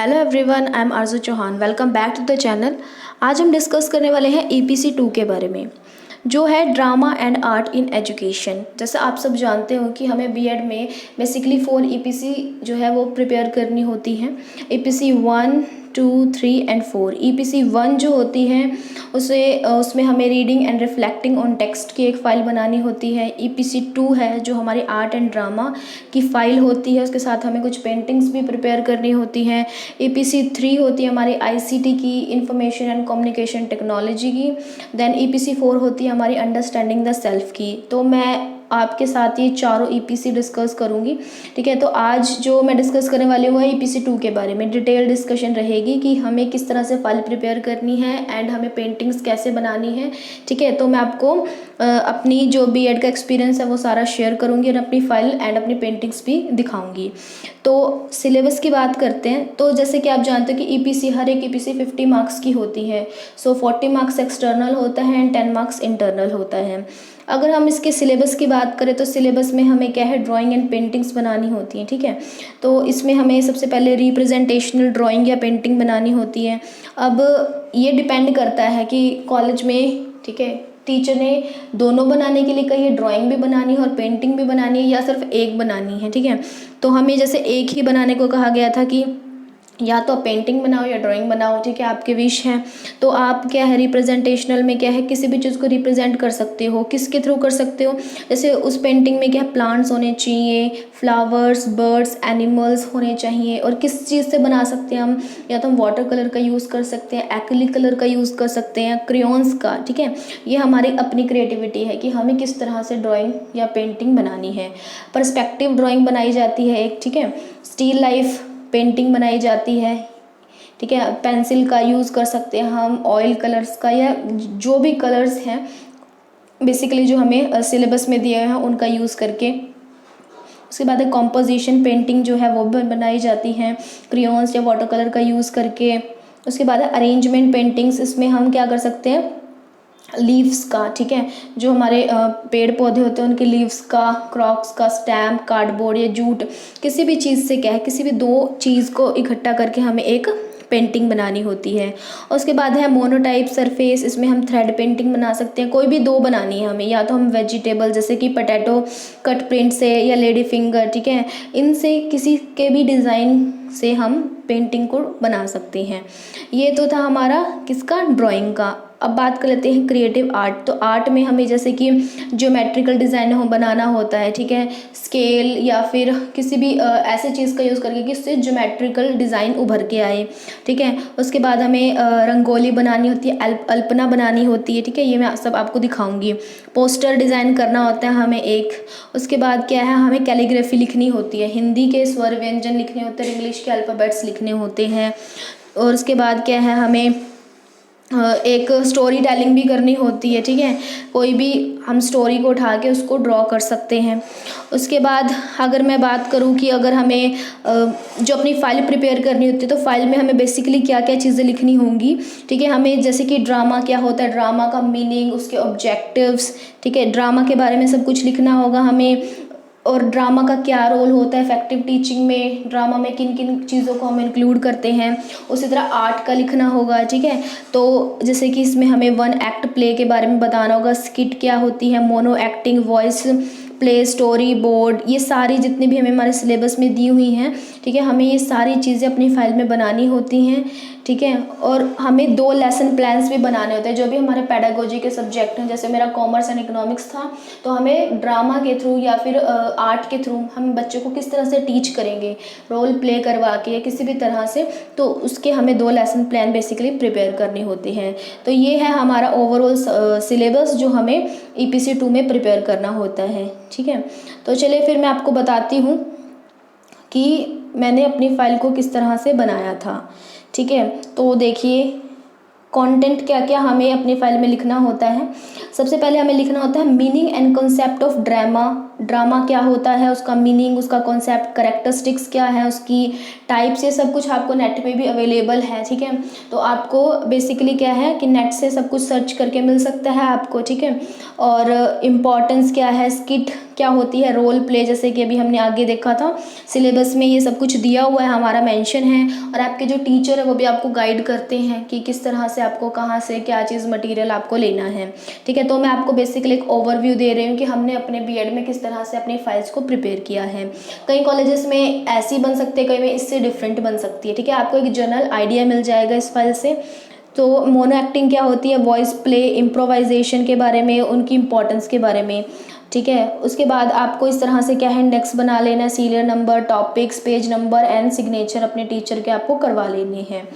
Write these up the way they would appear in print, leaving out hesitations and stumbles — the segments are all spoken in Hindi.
Hello everyone, I am Aarzoo Chauhan. Welcome back to the channel. आज हम डिस्कस करने वाले हैं ईपीसी 2 के बारे में, जो है drama and art in education. जैसे आप सब जानते हो कि हमें बीएड में बेसिकली 4 ईपीसी जो है वो प्रिपेयर करनी होती हैं। EPC 1, 2, 3 and 4। ईपीसी 1 जो होती है उसमें हमें reading and reflecting on text की एक फ़ाइल बनानी होती है। ईपीसी 2 है जो हमारी आर्ट एंड ड्रामा की फ़ाइल होती है, उसके साथ हमें कुछ पेंटिंग्स भी प्रिपेयर करनी होती हैं। ईपीसी 3 होती है हमारी आईसीटी की, इंफॉर्मेशन एंड कम्युनिकेशन टेक्नोलॉजी की। देन ईपीसी 4 होती है हमारी अंडरस्टैंडिंग द सेल्फ की। तो मैं आपके साथ ये चारों ईपीसी डिस्कस करूंगी, ठीक है। तो आज जो मैं डिस्कस करने वाली हूँ ईपीसी 2 के बारे में डिटेल डिस्कशन रहेगी कि हमें किस तरह से फाइल प्रिपेयर करनी है एंड हमें पेंटिंग्स कैसे बनानी है, ठीक है। तो मैं आपको अपनी जो बीएड का एक्सपीरियंस है वो सारा शेयर करूंगी और अपनी फाइल एंड अपनी पेंटिंग्स भी दिखाऊंगी। तो सिलेबस की बात करते हैं। तो जैसे कि आप जानते हो कि ईपीसी, हर एक ईपीसी 50 मार्क्स की होती है। 40 मार्क्स एक्सटर्नल होता है एंड 10 मार्क्स इंटरनल होता है। अगर हम इसके सिलेबस की बात करें तो सिलेबस में हमें क्या है, ड्राइंग एंड पेंटिंग्स बनानी होती हैं, ठीक है। तो इसमें हमें सबसे पहले रिप्रेजेंटेशनल ड्राइंग या पेंटिंग बनानी होती है। अब ये डिपेंड करता है कि कॉलेज में, ठीक है, टीचर ने दोनों बनाने के लिए कही है, ड्राइंग भी बनानी है और पेंटिंग भी बनानी है या सिर्फ एक बनानी है, ठीक है। तो हमें जैसे एक ही बनाने को कहा गया था कि या तो आप पेंटिंग बनाओ या ड्राइंग बनाओ, ठीक है, आपके विश हैं। तो आप क्या है, रिप्रेजेंटेशनल में क्या है, किसी भी चीज़ को रिप्रेजेंट कर सकते हो। किसके थ्रू कर सकते हो, जैसे उस पेंटिंग में क्या है, प्लांट्स होने चाहिए, फ्लावर्स, बर्ड्स, एनिमल्स होने चाहिए। और किस चीज़ से बना सकते हैं हम, या तो हम वाटर कलर का यूज़ कर सकते हैं, एक्रिलिक कलर का यूज़ कर सकते हैं, क्रेयॉन्स का, ठीक है। ये हमारी अपनी क्रिएटिविटी है कि हमें किस तरह से ड्राइंग या पेंटिंग बनानी है। पर्सपेक्टिव ड्राइंग बनाई जाती है एक, ठीक है। स्टिल लाइफ पेंटिंग बनाई जाती है, ठीक है। पेंसिल का यूज़ कर सकते हैं हम, ऑयल कलर्स का, या जो भी कलर्स हैं बेसिकली जो हमें सिलेबस में दिए हैं उनका यूज़ करके। उसके बाद कॉम्पोजिशन पेंटिंग जो है वो भी बनाई जाती हैं क्रेयॉन्स या वाटर कलर का यूज़ करके। उसके बाद अरेंजमेंट पेंटिंग्स, इसमें हम क्या कर सकते हैं, लीव्स का, ठीक है, जो हमारे पेड़ पौधे होते हैं उनके लीव्स का, क्रॉक्स का, स्टैम्प, कार्डबोर्ड या जूट, किसी भी चीज़ से क्या है, किसी भी दो चीज़ को इकट्ठा करके हमें एक पेंटिंग बनानी होती है। उसके बाद है मोनोटाइप सरफेस, इसमें हम थ्रेड पेंटिंग बना सकते हैं। कोई भी दो बनानी है हमें, या तो हम वेजिटेबल जैसे कि पोटैटो कट प्रिंट से या लेडी फिंगर, ठीक है, इनसे किसी के भी डिज़ाइन से हम पेंटिंग को बना सकते हैं। ये तो था हमारा किसका, ड्राइंग का। अब बात कर लेते हैं क्रिएटिव आर्ट। तो आर्ट में हमें जैसे कि ज्योमेट्रिकल डिज़ाइन हो बनाना होता है, ठीक है, स्केल या फिर किसी भी ऐसे चीज़ का यूज़ करके कि उससे ज्योमेट्रिकल डिज़ाइन उभर के आए, ठीक है। उसके बाद हमें रंगोली बनानी होती है, अल्पना बनानी होती है, ठीक है। ये मैं सब आपको दिखाऊंगी। पोस्टर डिज़ाइन करना होता है हमें एक। उसके बाद क्या है, हमें कैलीग्राफी लिखनी होती है, हिंदी के स्वर व्यंजन लिखने होते हैं, इंग्लिश के अल्फ़ाबेट्स लिखने होते हैं। और उसके बाद क्या है, हमें एक स्टोरी टेलिंग भी करनी होती है, ठीक है। कोई भी हम स्टोरी को उठा के उसको ड्रॉ कर सकते हैं। उसके बाद अगर मैं बात करूं कि अगर हमें जो अपनी फ़ाइल प्रिपेयर करनी होती है तो फाइल में हमें बेसिकली क्या क्या चीज़ें लिखनी होंगी, ठीक है। हमें जैसे कि ड्रामा क्या होता है, ड्रामा का मीनिंग, उसके ऑब्जेक्टिव्स, ठीक है, ड्रामा के बारे में सब कुछ लिखना होगा हमें। और ड्रामा का क्या रोल होता है इफेक्टिव टीचिंग में, ड्रामा में किन किन चीज़ों को हम इंक्लूड करते हैं। उसी तरह आर्ट का लिखना होगा, ठीक है। तो जैसे कि इसमें हमें 1 एक्ट प्ले के बारे में बताना होगा, स्किट क्या होती है, mono acting, voice play, story board, ये सारी जितनी भी हमें हमारे सिलेबस में दी हुई हैं, ठीक है, हमें ये सारी चीज़ें अपनी फाइल में बनानी होती हैं, ठीक है। और हमें 2 लेसन प्लान्स भी बनाने होते हैं जो भी हमारे पेडागोजी के सब्जेक्ट हैं। जैसे मेरा कॉमर्स एंड इकोनॉमिक्स था, तो हमें ड्रामा के थ्रू या फिर आर्ट के थ्रू हम बच्चों को किस तरह से टीच करेंगे, रोल प्ले करवा के या किसी भी तरह से, तो उसके हमें 2 लेसन प्लान बेसिकली प्रिपेयर करने होते हैं। तो ये है हमारा ओवरऑल सिलेबस जो हमें ईपीसी 2 में प्रिपेयर करना होता है, ठीक है। तो चलिए फिर मैं आपको बताती हूँ कि मैंने अपनी फ़ाइल को किस तरह से बनाया था, ठीक है। तो देखिए कंटेंट क्या क्या हमें अपनी फाइल में लिखना होता है। सबसे पहले हमें लिखना होता है meaning and concept of drama, drama क्या होता है, उसका मीनिंग, उसका कॉन्सेप्ट, करेक्टरिस्टिक्स क्या है, उसकी टाइप्स, ये सब कुछ आपको नेट पे भी अवेलेबल है। ठीक है, तो आपको बेसिकली क्या है कि नेट से सब कुछ सर्च करके मिल सकता है आपको। ठीक है, और इम्पॉर्टेंस क्या है, स्किट क्या होती है, रोल प्ले, जैसे कि अभी हमने आगे देखा था सिलेबस में ये सब कुछ दिया हुआ है, हमारा मेंशन है। और आपके जो टीचर है वो भी आपको गाइड करते हैं कि किस तरह से आपको कहाँ से क्या चीज़ मटेरियल आपको लेना है। ठीक है, तो मैं आपको बेसिकली एक ओवरव्यू दे रही हूँ कि हमने अपने बीएड में किस तरह से अपनी फाइल्स को प्रिपेयर किया है। कई कॉलेजेस में ऐसी बन सकती है, कई में इससे डिफरेंट बन सकती है। ठीक है, आपको एक जनरल आइडिया मिल जाएगा इस फाइल से। तो मोनो एक्टिंग क्या होती है, वॉइस प्ले, इम्प्रोवाइजेशन के बारे में, उनकी इंपॉर्टेंस के बारे में। ठीक है, उसके बाद आपको इस तरह से क्या है, इंडेक्स बना लेना है, serial number, topics, page number and signature अपने टीचर के आपको करवा लेने हैं।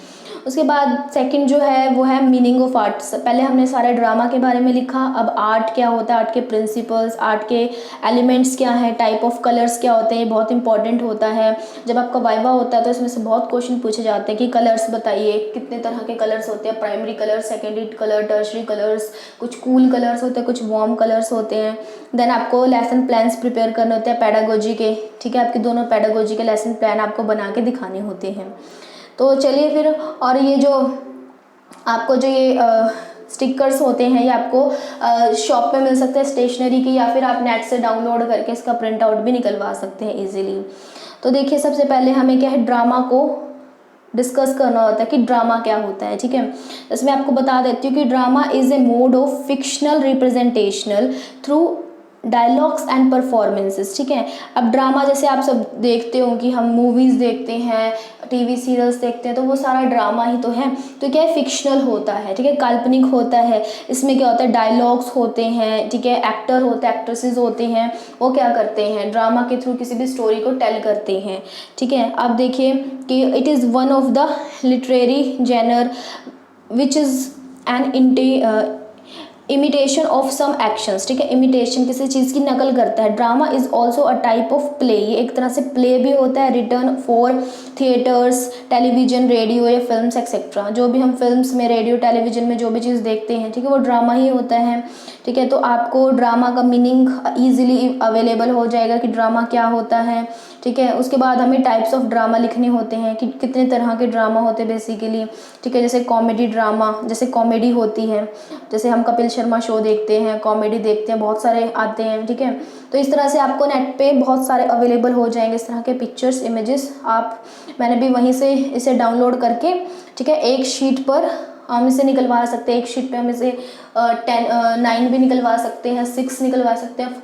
उसके बाद सेकंड जो है वो है मीनिंग ऑफ आर्ट। पहले हमने सारे ड्रामा के बारे में लिखा, अब आर्ट क्या होता है, आर्ट के प्रिंसिपल्स, आर्ट के एलिमेंट्स क्या हैं, टाइप ऑफ कलर्स क्या होते हैं, ये बहुत इंपॉर्टेंट होता है। जब आपका वाइवा होता है तो इसमें से बहुत क्वेश्चन पूछे जाते हैं कि कलर्स बताइए, कितने तरह के कलर्स होते हैं, primary colour, secondary colour, tertiary colours, कुछ कूल कलर्स होते हैं, कुछ वार्म कलर्स होते हैं। देन आपको लेसन प्लान्स प्रिपेयर करने होते हैं पेडागोजी के। ठीक है, आपके दोनों पेडागोजी के लेसन प्लान आपको बना के दिखाने होते हैं। तो चलिए फिर, और ये जो आपको जो ये स्टिकर्स होते हैं ये आपको शॉप पे मिल सकते हैं स्टेशनरी की, या फिर आप नेट से डाउनलोड करके इसका प्रिंट आउट भी निकलवा सकते हैं इजीली। तो देखिए, सबसे पहले हमें क्या है, ड्रामा को डिस्कस करना होता है कि ड्रामा क्या होता है। ठीक है, इसमें आपको बता देती हूँ कि drama is a mode of fictional representational through dialogues and performances. ठीक है, अब ड्रामा जैसे आप सब देखते हो कि हम मूवीज़ देखते हैं, टीवी सीरियल्स देखते हैं, तो वो सारा ड्रामा ही तो है। तो क्या है, फिक्शनल होता है। ठीक है, काल्पनिक होता है। इसमें क्या होता है, डायलॉग्स होते हैं। ठीक है, एक्टर होते हैं, एक्ट्रेसेस होते हैं, वो क्या करते हैं, ड्रामा के थ्रू किसी भी स्टोरी को टेल करते हैं। ठीक है, अब देखिए कि it is one of the literary genre which is an imitation of some actions. ठीक है, इमिटेशन किसी चीज़ की नकल करता है। Drama is also a type of play, ये एक तरह से प्ले भी होता है, written for theatres, television, radio या फिल्म्स एक्सेट्रा। जो भी हम फिल्म्स में, रेडियो, टेलीविजन में जो भी चीज़ देखते हैं, ठीक है, वो ड्रामा ही होता है। ठीक है, तो आपको ड्रामा का मीनिंग ईजिली अवेलेबल हो जाएगा कि ड्रामा क्या होता है। ठीक है, उसके बाद हमें टाइप्स ऑफ ड्रामा लिखने होते हैं कि कितने तरह के ड्रामा होते हैं बेसिकली। ठीक है, जैसे कॉमेडी ड्रामा, जैसे कॉमेडी होती है, जैसे हम कपिल शर्मा शो देखते हैं, कॉमेडी देखते हैं, बहुत सारे आते हैं। ठीक है, तो इस तरह से आपको नेट पे बहुत सारे अवेलेबल हो जाएंगे इस तरह के पिक्चर्स, इमेजेस। मैंने भी वहीं से इसे डाउनलोड करके, ठीक है, एक शीट पर हम इसे निकलवा सकते हैं। एक शीट पे हम इसे 9 भी निकलवा सकते हैं, 6 निकलवा सकते हैं,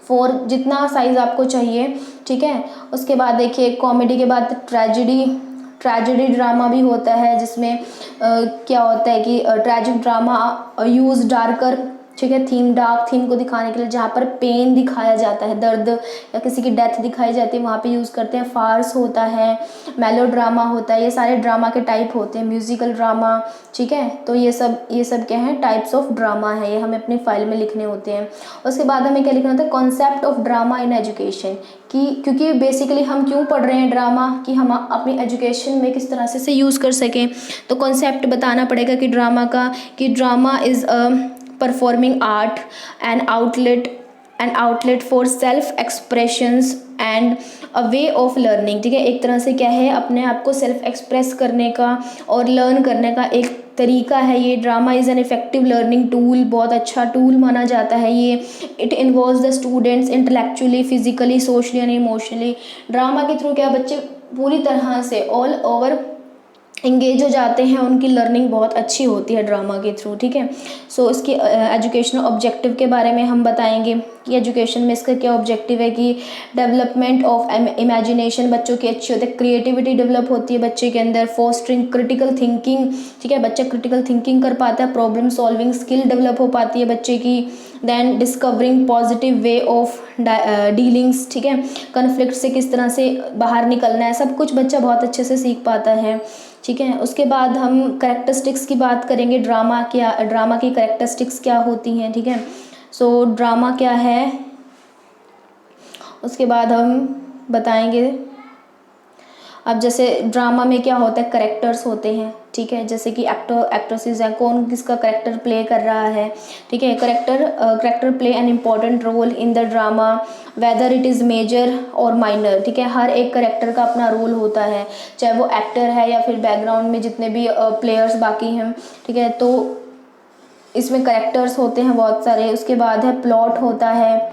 4, जितना साइज़ आपको चाहिए। ठीक है, उसके बाद देखिए कॉमेडी के बाद ट्रेजेडी ड्रामा भी होता है, जिसमें क्या होता है कि ट्रेजिक ड्रामा यूज़ डार्कर, ठीक है, डार्क थीम को दिखाने के लिए, जहाँ पर पेन दिखाया जाता है, दर्द या किसी की डेथ दिखाई जाती है, वहाँ पे यूज़ करते हैं। फार्स होता है, मेलो ड्रामा होता है, ये सारे ड्रामा के टाइप होते हैं। म्यूजिकल ड्रामा, ठीक है, तो ये सब क्या है, टाइप्स ऑफ ड्रामा है, ये हमें अपनी फाइल में लिखने होते हैं। उसके बाद हमें क्या लिखना होता है, concept of drama in education, क्योंकि बेसिकली हम क्यों पढ़ रहे हैं ड्रामा, कि हम अपनी एजुकेशन में किस तरह से यूज़ कर सकें। तो कॉन्सेप्ट बताना पड़ेगा कि ड्रामा का, कि drama is a performing art and outlet for self expressions and a way of learning. ठीक है, एक तरह से क्या है, अपने आप को सेल्फ एक्सप्रेस करने का और लर्न करने का एक तरीका है ये। Drama is an effective learning tool, बहुत अच्छा टूल माना जाता है ये। It involves the students intellectually, physically, socially and emotionally. Drama के थ्रू क्या बच्चे पूरी तरह से ऑल ओवर इंगेज हो जाते हैं, उनकी लर्निंग बहुत अच्छी होती है ड्रामा के थ्रू। ठीक है, सो इसकी एजुकेशनल ऑब्जेक्टिव के बारे में हम बताएंगे कि एजुकेशन में इसका क्या ऑब्जेक्टिव है, कि डेवलपमेंट ऑफ इमेजिनेशन बच्चों की अच्छी होती है, क्रिएटिविटी डेवलप होती है बच्चे के अंदर, फोस्टरिंग क्रिटिकल थिंकिंग, ठीक है, बच्चा क्रिटिकल थिंकिंग कर पाता है, प्रॉब्लम सॉल्विंग स्किल डेवलप हो पाती है बच्चे की, then discovering positive way of dealings, ठीक है, कन्फ्लिक्ट से किस तरह से बाहर निकलना है, सब कुछ बच्चा बहुत अच्छे से सीख पाता है। ठीक है, उसके बाद हम करेक्टरिस्टिक्स की बात करेंगे, ड्रामा की करेक्टरिस्टिक्स क्या होती हैं। ठीक है, सो ड्रामा क्या है, उसके बाद हम बताएंगे अब जैसे ड्रामा में क्या होता है, करेक्टर्स होते हैं, ठीक है, जैसे कि एक्टर एक्ट्रेसेस हैं, कौन किसका करेक्टर प्ले कर रहा है, ठीक है। Character play an important role in the drama whether it is major or minor, ठीक है। हर एक करेक्टर का अपना रोल होता है, चाहे वो एक्टर है या फिर बैकग्राउंड में जितने भी प्लेयर्स बाकी हैं, ठीक है। तो इसमें करेक्टर्स होते हैं बहुत सारे। उसके बाद है प्लॉट होता है,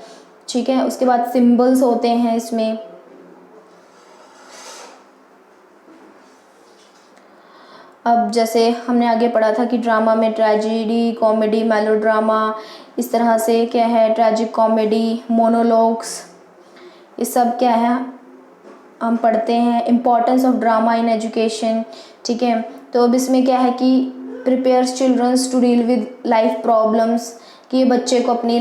ठीक है। उसके बाद सिम्बल्स होते हैं इसमें। अब जैसे हमने आगे पढ़ा था कि ड्रामा में ट्रेजेडी, कॉमेडी, मेलोड्रामा, इस तरह से क्या है, ट्रेजिक कॉमेडी, मोनोलॉग्स, ये सब क्या है हम पढ़ते हैं। Importance of drama in education, ठीक है। तो अब इसमें क्या है कि prepares childrens to deal with life problems, कि ये बच्चे को अपनी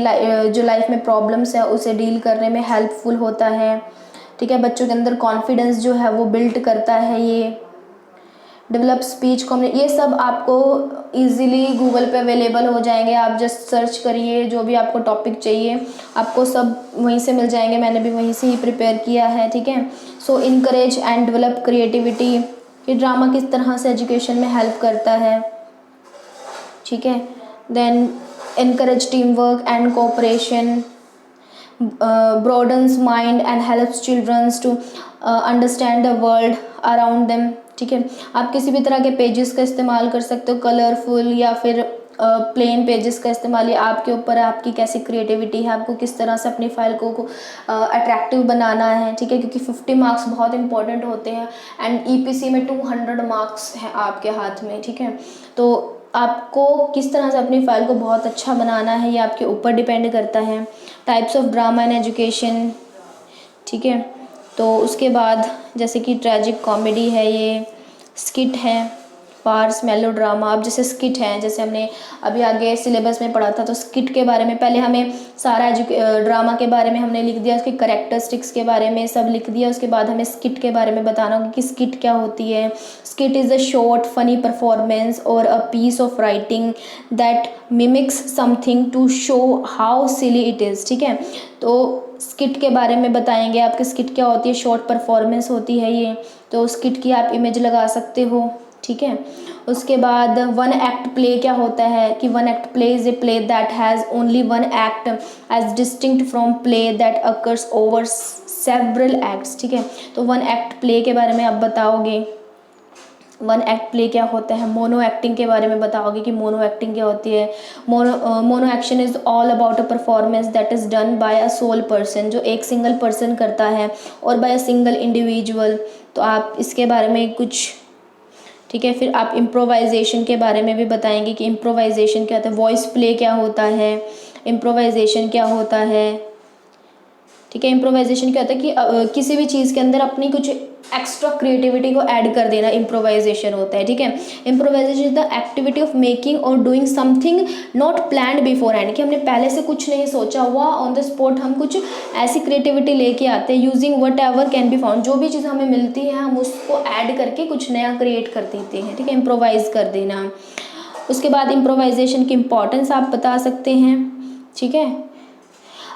जो लाइफ में प्रॉब्लम्स है उसे डील करने में हेल्पफुल होता है, ठीक है। बच्चों के अंदर कॉन्फिडेंस जो है वो बिल्ड करता है ये। डेवलप स्पीच कम्युनिकेशन, ये सब आपको इजीली गूगल पे अवेलेबल हो जाएंगे। आप जस्ट सर्च करिए जो भी आपको टॉपिक चाहिए, आपको सब वहीं से मिल जाएंगे। मैंने भी वहीं से ही प्रिपेयर किया है, ठीक है। सो इनकरेज एंड डेवलप क्रिएटिविटी, ये ड्रामा किस तरह से एजुकेशन में हेल्प करता है, ठीक है। Then encourage team work and cooperation, broadens mind and helps children to understand the world around them, ठीक है। आप किसी भी तरह के पेजेस का इस्तेमाल कर सकते हो, कलरफुल या फिर प्लेन पेजेस का इस्तेमाल, ये आपके ऊपर है, आपकी कैसी क्रिएटिविटी है, आपको किस तरह से अपनी फाइल को अट्रैक्टिव बनाना है, ठीक है। क्योंकि 50 मार्क्स बहुत इंपॉर्टेंट होते हैं एंड ईपीसी में 200 मार्क्स हैं आपके हाथ में, ठीक है। तो आपको किस तरह से अपनी फाइल को बहुत अच्छा बनाना है ये आपके ऊपर डिपेंड करता है। Types of drama in education, ठीक है। तो उसके बाद जैसे कि ट्रेजिक कॉमेडी है, ये स्किट है, फार्स, मेलोड्रामा। अब जैसे स्किट है, जैसे हमने अभी आगे सिलेबस में पढ़ा था, तो स्किट के बारे में पहले हमें सारा ड्रामा के बारे में हमने लिख दिया, उसके करेक्टरिस्टिक्स के बारे में सब लिख दिया। उसके बाद हमें स्किट के बारे में बताना होगा कि स्किट क्या होती है। Skit is a short funny performance और a piece of writing that mimics something to show how silly it is, ठीक है। तो स्किट के बारे में बताएंगे आपके, स्किट क्या होती है, शॉर्ट परफॉर्मेंस होती है ये। तो स्किट की आप इमेज लगा सकते हो, ठीक है। उसके बाद वन एक्ट प्ले क्या होता है कि one act play is a play that has only one act as distinct from play that occurs over several acts, ठीक है। तो वन एक्ट प्ले के बारे में आप बताओगे वन एक्ट प्ले क्या होता है। मोनो एक्टिंग के बारे में बताओगे कि मोनो एक्टिंग क्या होती है। Mono action is all about a performance that is done by a sole person, जो एक सिंगल पर्सन करता है, और बाय अ सिंगल इंडिविजुअल। तो आप इसके बारे में कुछ, ठीक है। फिर आप इम्प्रोवाइजेशन के बारे में भी बताएंगे कि इम्प्रोवाइजेशन क्या होता है, वॉइस प्ले क्या होता है, इम्प्रोवाइजेशन क्या होता है, ठीक है। इम्प्रोवाइजेशन क्या होता है कि किसी भी चीज़ के अंदर अपनी कुछ एक्स्ट्रा क्रिएटिविटी को ऐड कर देना, इम्प्रोवाइजेशन होता है, ठीक है। Improvisation is the activity of making और doing something not planned beforehand, कि हमने पहले से कुछ नहीं सोचा हुआ, ऑन द स्पॉट हम कुछ ऐसी क्रिएटिविटी लेके आते हैं। Using what ever can be found, जो भी चीज़ हमें मिलती है हम उसको ऐड करके कुछ नया क्रिएट कर देते हैं, ठीक है। इम्प्रोवाइज कर देना। उसके बाद इम्प्रोवाइजेशन की इम्पोर्टेंस आप बता सकते हैं, ठीक है।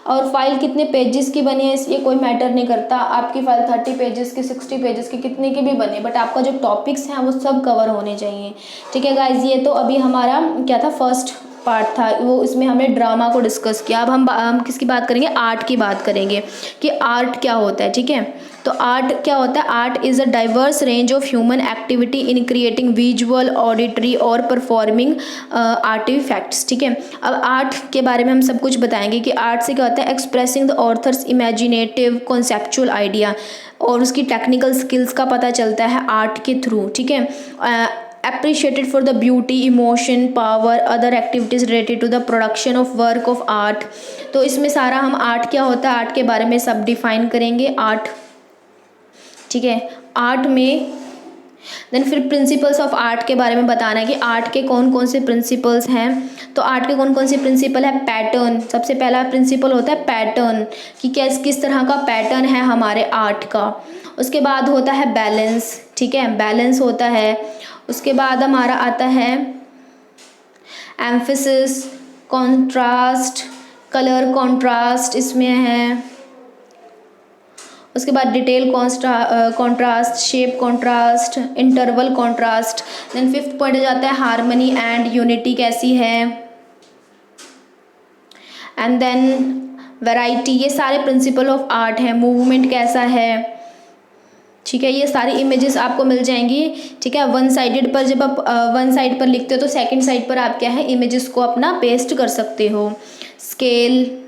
और फाइल कितने पेजेस की बनी है ये कोई मैटर नहीं करता, आपकी फाइल 30 पेजेस की, 60 पेजेस की, कितने की भी बने, बट आपका जो टॉपिक्स हैं वो सब कवर होने चाहिए, ठीक है गाइज। ये तो अभी हमारा क्या था, फर्स्ट पार्ट था, वो इसमें हमने ड्रामा को डिस्कस किया। अब हम किसकी बात करेंगे, आर्ट की बात करेंगे कि आर्ट क्या होता है, ठीक है। तो आर्ट क्या होता है, art is a diverse range of human activity in creating visual, auditory और परफॉर्मिंग आर्टिफैक्ट्स, ठीक है। अब आर्ट के बारे में हम सब कुछ बताएंगे कि आर्ट से क्या होता है, expressing the author's imaginative conceptual idea, और उसकी टेक्निकल स्किल्स का पता चलता है आर्ट के थ्रू, ठीक है। appreciated for the beauty, emotion, power, other activities related to the production of work of art। तो इसमें सारा हम आर्ट क्या होता है, आर्ट के बारे में सब डिफाइन करेंगे, आर्ट, ठीक है। आर्ट में देन फिर प्रिंसिपल्स ऑफ आर्ट के बारे में बताना है कि आर्ट के कौन कौन से प्रिंसिपल्स हैं। तो आर्ट के कौन कौन से प्रिंसिपल है, पैटर्न, सबसे पहला प्रिंसिपल होता है पैटर्न, कि किस तरह का पैटर्न है हमारे आर्ट का। उसके बाद होता है बैलेंस, ठीक है, बैलेंस होता है। उसके बाद हमारा आता है एम्फेसिस, कॉन्ट्रास्ट, कलर कॉन्ट्रास्ट इसमें है। उसके बाद detail contrast, shape contrast, interval contrast. Then fifth point आ जाता है हार्मनी एंड यूनिटी कैसी है, एंड देन वैरायटी, ये सारे प्रिंसिपल ऑफ आर्ट है, मूवमेंट कैसा है, ठीक है। ये सारी इमेजेस आपको मिल जाएंगी, ठीक है। वन साइडेड पर जब आप वन साइड पर लिखते हो तो सेकंड साइड पर आप क्या है इमेजेस को अपना पेस्ट कर सकते हो। स्केल,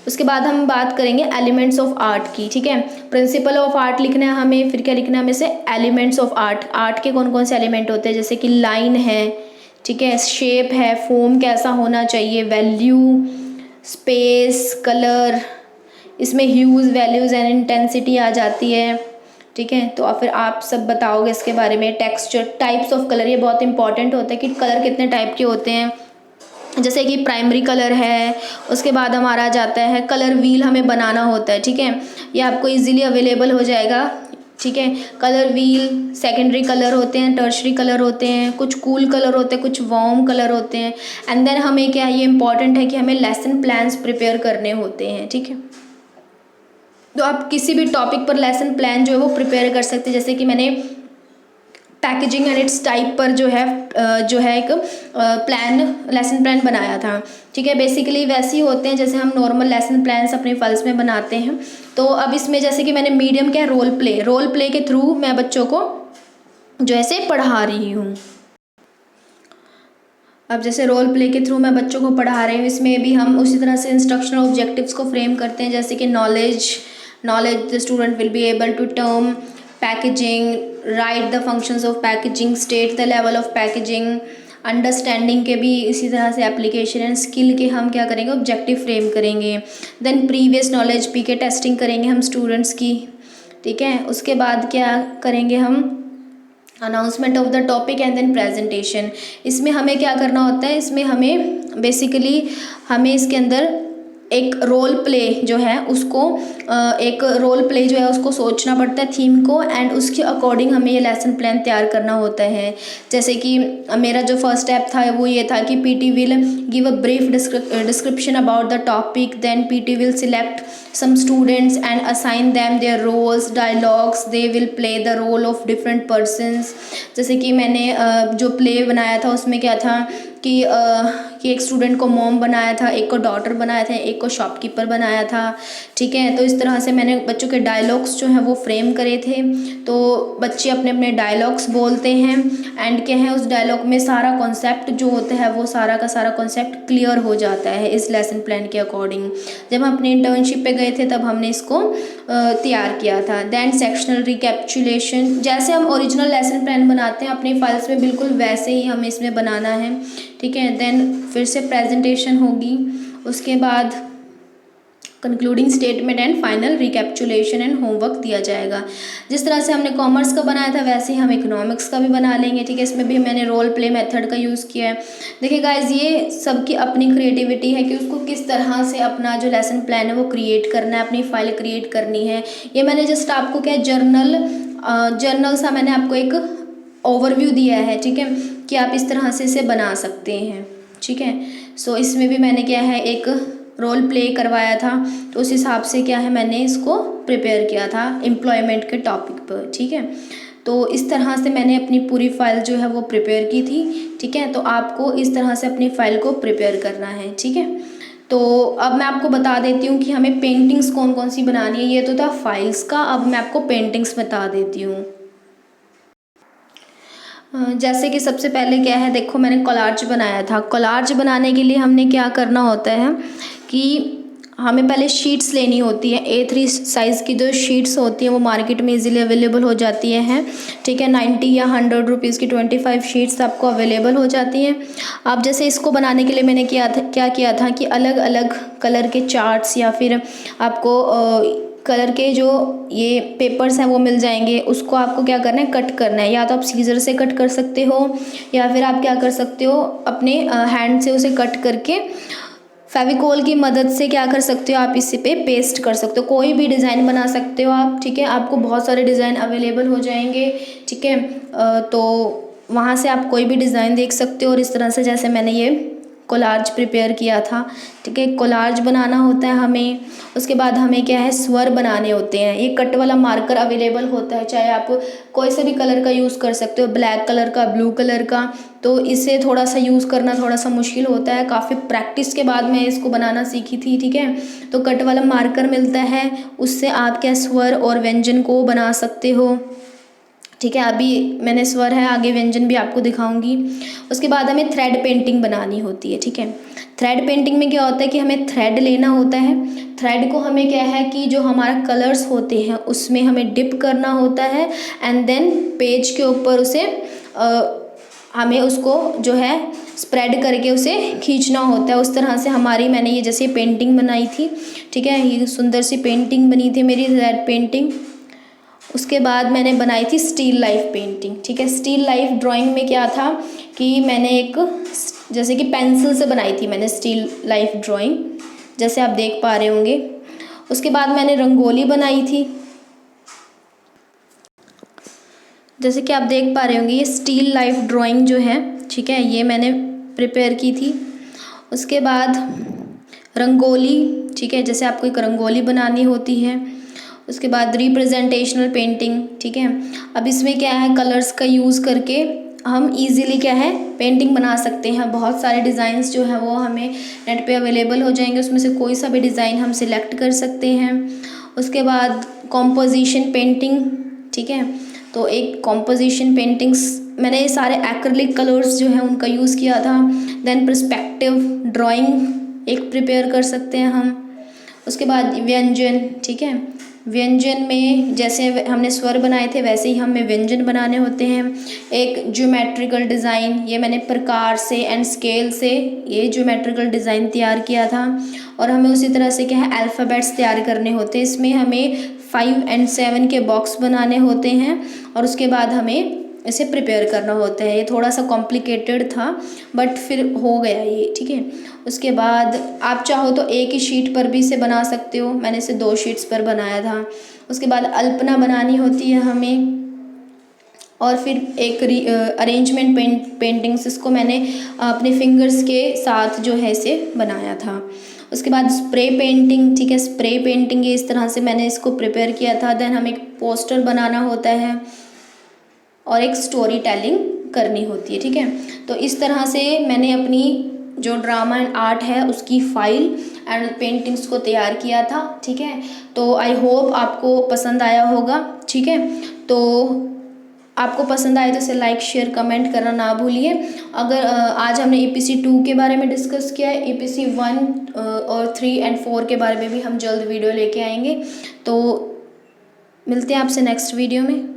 उसके बाद हम बात करेंगे एलिमेंट्स ऑफ आर्ट की, ठीक है। प्रिंसिपल ऑफ आर्ट लिखना है हमें, फिर क्या लिखना है हमें से एलिमेंट्स ऑफ आर्ट। आर्ट के कौन कौन से एलिमेंट होते हैं, जैसे कि लाइन है, ठीक है, शेप है, फॉर्म कैसा होना चाहिए, वैल्यू, स्पेस, कलर, इसमें ह्यूज, वैल्यूज एंड इंटेंसिटी आ जाती है, ठीक है। तो फिर आप सब बताओगे इसके बारे में। टेक्सचर, टाइप्स ऑफ कलर, ये बहुत इंपॉर्टेंट होता है कि कलर कितने टाइप के होते हैं, जैसे कि प्राइमरी कलर है, उसके बाद हमारा आ जाता है कलर व्हील, हमें बनाना होता है, ठीक है। ये आपको इजीली अवेलेबल हो जाएगा, ठीक है। कलर व्हील, सेकेंडरी कलर होते हैं, टर्शरी कलर होते हैं, कुछ कूल कलर होते हैं, कुछ वार्म कलर होते हैं। एंड देन हमें क्या, ये इंपॉर्टेंट है कि हमें लेसन प्लान्स प्रिपेयर करने होते हैं, ठीक है। तो आप किसी भी टॉपिक पर लेसन प्लान जो है वो प्रिपेयर कर सकते हैं, जैसे कि मैंने पैकेजिंग एंड इट्स टाइप पर जो है एक लेसन प्लान बनाया था, ठीक है। बेसिकली वैसे ही होते हैं जैसे हम नॉर्मल लेसन प्लान्स अपने फाइल्स में बनाते हैं। तो अब इसमें जैसे कि मैंने मीडियम क्या है रोल प्ले के थ्रू मैं बच्चों को जो ऐसे पढ़ा रही हूँ। अब जैसे रोल प्ले के थ्रू मैं बच्चों को पढ़ा रही हूँ, इसमें भी हम उसी तरह से इंस्ट्रक्शनल ऑब्जेक्टिव्स को फ्रेम करते हैं, जैसे कि knowledge the student will be able to term packaging, write the functions of packaging, state the level of packaging. Understanding के भी इसी तरह से एप्लीकेशन एंड स्किल के हम क्या करेंगे ऑब्जेक्टिव फ्रेम करेंगे। देन प्रीवियस नॉलेज पीके टेस्टिंग करेंगे हम स्टूडेंट्स की, ठीक है। उसके बाद क्या करेंगे हम announcement of the topic and then presentation. इसमें हमें क्या करना होता है, इसमें हमें बेसिकली हमें इसके अंदर एक रोल प्ले जो है उसको सोचना पड़ता है थीम को, एंड उसके अकॉर्डिंग हमें ये लेसन प्लान तैयार करना होता है। जैसे कि मेरा जो फर्स्ट स्टेप था वो ये था कि PT will give a brief description about the topic, then PT will select some students and assign them their roles, dialogues, they will play the role of different persons। जैसे कि मैंने जो प्ले बनाया था उसमें क्या था कि एक स्टूडेंट को मॉम बनाया था, एक को डॉटर बनाया था, एक को शॉपकीपर बनाया था, ठीक है। तो इस तरह से मैंने बच्चों के डायलॉग्स जो हैं वो फ्रेम करे थे। तो बच्चे अपने अपने डायलॉग्स बोलते हैं, एंड क्या है उस डायलॉग में सारा कॉन्सेप्ट जो होता है वो सारा का सारा कॉन्सेप्ट क्लियर हो जाता है इस लेसन प्लान के अकॉर्डिंग। जब हम अपनी इंटर्नशिप पे गए थे तब हमने इसको तैयार किया था। देन सेक्शनल रिकैप्चुलेशन, जैसे हम ओरिजिनल लेसन प्लान बनाते हैं अपनी फाइल्स में बिल्कुल वैसे ही हमें इसमें बनाना है, ठीक है। देन फिर से प्रेजेंटेशन होगी, उसके बाद concluding statement and final recapitulation and homework दिया जाएगा। जिस तरह से हमने कॉमर्स का बनाया था वैसे ही हम इकोनॉमिक्स का भी बना लेंगे, ठीक है। इसमें भी मैंने रोल प्ले मेथड का यूज़ किया है। देखिए गाइज, ये सबकी अपनी क्रिएटिविटी है कि उसको किस तरह से अपना जो लेसन प्लान है वो क्रिएट करना है, अपनी फाइल क्रिएट करनी है। ये मैंने जस्ट आपको क्या जर्नल सा मैंने आपको एक ओवरव्यू दिया है, ठीक है, कि आप इस तरह से इसे बना सकते हैं, ठीक है। सो इसमें भी मैंने क्या है एक रोल प्ले करवाया था, तो उस हिसाब से क्या है मैंने इसको प्रिपेयर किया था एम्प्लॉयमेंट के टॉपिक पर, ठीक है। तो इस तरह से मैंने अपनी पूरी फाइल जो है वो प्रिपेयर की थी, ठीक है। तो आपको इस तरह से अपनी फाइल को प्रिपेयर करना है, ठीक है। तो अब मैं आपको बता देती हूँ कि हमें पेंटिंग्स कौन कौन सी बनानी है। ये तो था फाइल्स का, अब मैं आपको पेंटिंग्स बता देती हूँ। जैसे कि सबसे पहले क्या है, देखो मैंने कोलाज बनाया था। कोलाज बनाने के लिए हमने क्या करना होता है कि हमें पहले शीट्स लेनी होती है। A3 साइज़ की जो शीट्स होती हैं वो मार्केट में इजीली अवेलेबल हो जाती हैं, ठीक है। 90 या 100 रुपीज़ की 25 शीट्स आपको अवेलेबल हो जाती हैं। अब जैसे इसको बनाने के लिए मैंने क्या किया था कि अलग अलग कलर के चार्ट्स या फिर आपको कलर के जो ये पेपर्स हैं वो मिल जाएंगे। उसको आपको क्या करना है, कट करना है। या तो आप सीजर से कट कर सकते हो या फिर आप क्या कर सकते हो अपने हैंड से उसे कट करके फेविकोल की मदद से क्या कर सकते हो, आप इसी पे पेस्ट कर सकते हो। कोई भी डिज़ाइन बना सकते हो आप, ठीक है। आपको बहुत सारे डिज़ाइन अवेलेबल हो जाएंगे, ठीक है। तो वहाँ से आप कोई भी डिज़ाइन देख सकते हो और इस तरह से जैसे मैंने ये कोलाज प्रिपेयर किया था। ठीक है, कोलाज बनाना होता है हमें। उसके बाद हमें क्या है, स्वर बनाने होते हैं। ये कट वाला मार्कर अवेलेबल होता है, चाहे आप कोई से भी कलर का यूज़ कर सकते हो, ब्लैक कलर का, ब्लू कलर का। तो इसे थोड़ा सा यूज़ करना थोड़ा सा मुश्किल होता है, काफ़ी प्रैक्टिस के बाद मैं इसको बनाना सीखी थी। ठीक है, तो कट वाला मार्कर मिलता है, उससे आप क्या स्वर और व्यंजन को बना सकते हो। ठीक है, अभी मैंने स्वर है, आगे व्यंजन भी आपको दिखाऊंगी। उसके बाद हमें थ्रेड पेंटिंग बनानी होती है। ठीक है, थ्रेड पेंटिंग में क्या होता है कि हमें थ्रेड लेना होता है। थ्रेड को हमें क्या है कि जो हमारा कलर्स होते हैं उसमें हमें डिप करना होता है, एंड देन पेज के ऊपर उसे हमें उसको जो है स्प्रेड करके उसे खींचना होता है। उस तरह से हमारी, मैंने ये जैसे पेंटिंग बनाई थी। ठीक है, ये सुंदर सी पेंटिंग बनी थी मेरी, थ्रेड पेंटिंग। उसके बाद मैंने बनाई थी स्टिल लाइफ पेंटिंग। ठीक है, स्टिल लाइफ ड्राइंग में क्या था कि मैंने एक जैसे कि पेंसिल से बनाई थी मैंने स्टिल लाइफ ड्राइंग, जैसे आप देख पा रहे होंगे। उसके बाद मैंने रंगोली बनाई थी, जैसे कि आप देख पा रहे होंगे। ये स्टिल लाइफ ड्राइंग जो है, ठीक है, ये मैंने प्रिपेयर की थी। उसके बाद रंगोली, ठीक है, जैसे आपको एक रंगोली बनानी होती है। उसके बाद रिप्रेजेंटेशनल पेंटिंग। ठीक है, अब इसमें क्या है, कलर्स का यूज़ करके हम इजीली क्या है पेंटिंग बना सकते हैं। बहुत सारे डिज़ाइंस जो हैं वो हमें नेट पे अवेलेबल हो जाएंगे, उसमें से कोई सा भी डिज़ाइन हम सिलेक्ट कर सकते हैं। उसके बाद कॉम्पोजिशन पेंटिंग। ठीक है, तो एक कॉम्पोजिशन पेंटिंग्स मैंने ये सारे एक्रिलिक कलर्स जो हैं उनका यूज़ किया था। देन पर्सपेक्टिव ड्राइंग एक प्रिपेयर कर सकते हैं हम। उसके बाद व्यंजन। ठीक है, व्यंजन में जैसे हमने स्वर बनाए थे वैसे ही हमें व्यंजन बनाने होते हैं। एक ज्योमेट्रिकल डिज़ाइन, ये मैंने प्रकार से एंड स्केल से ये ज्योमेट्रिकल डिज़ाइन तैयार किया था। और हमें उसी तरह से क्या है अल्फ़ाबेट्स तैयार करने होते हैं। इसमें हमें 5 और 7 के बॉक्स बनाने होते हैं और उसके बाद हमें इसे प्रिपेयर करना होता है। ये थोड़ा सा कॉम्प्लिकेटेड था बट फिर हो गया ये। ठीक है, उसके बाद आप चाहो तो एक ही शीट पर भी इसे बना सकते हो, मैंने इसे 2 शीट्स पर बनाया था। उसके बाद अल्पना बनानी होती है हमें, और फिर एक अरेंजमेंट पेंटिंग्स, इसको मैंने अपने फिंगर्स के साथ जो है इसे बनाया था। उसके बाद स्प्रे पेंटिंग। ठीक है, स्प्रे पेंटिंग ये इस तरह से मैंने इसको प्रिपेयर किया था। देन हमें एक पोस्टर बनाना होता है और एक स्टोरी टेलिंग करनी होती है। ठीक है, तो इस तरह से मैंने अपनी जो ड्रामा एंड आर्ट है उसकी फाइल एंड पेंटिंग्स को तैयार किया था। ठीक है, तो आई होप आपको पसंद आया होगा। ठीक है, तो आपको पसंद आए तो इसे लाइक शेयर कमेंट करना ना भूलिए। अगर आज हमने EPC 2 के बारे में डिस्कस किया है, EPC 1 और 3 एंड 4 के बारे में भी हम जल्द वीडियो लेके आएंगे। तो मिलते हैं आपसे नेक्स्ट वीडियो में।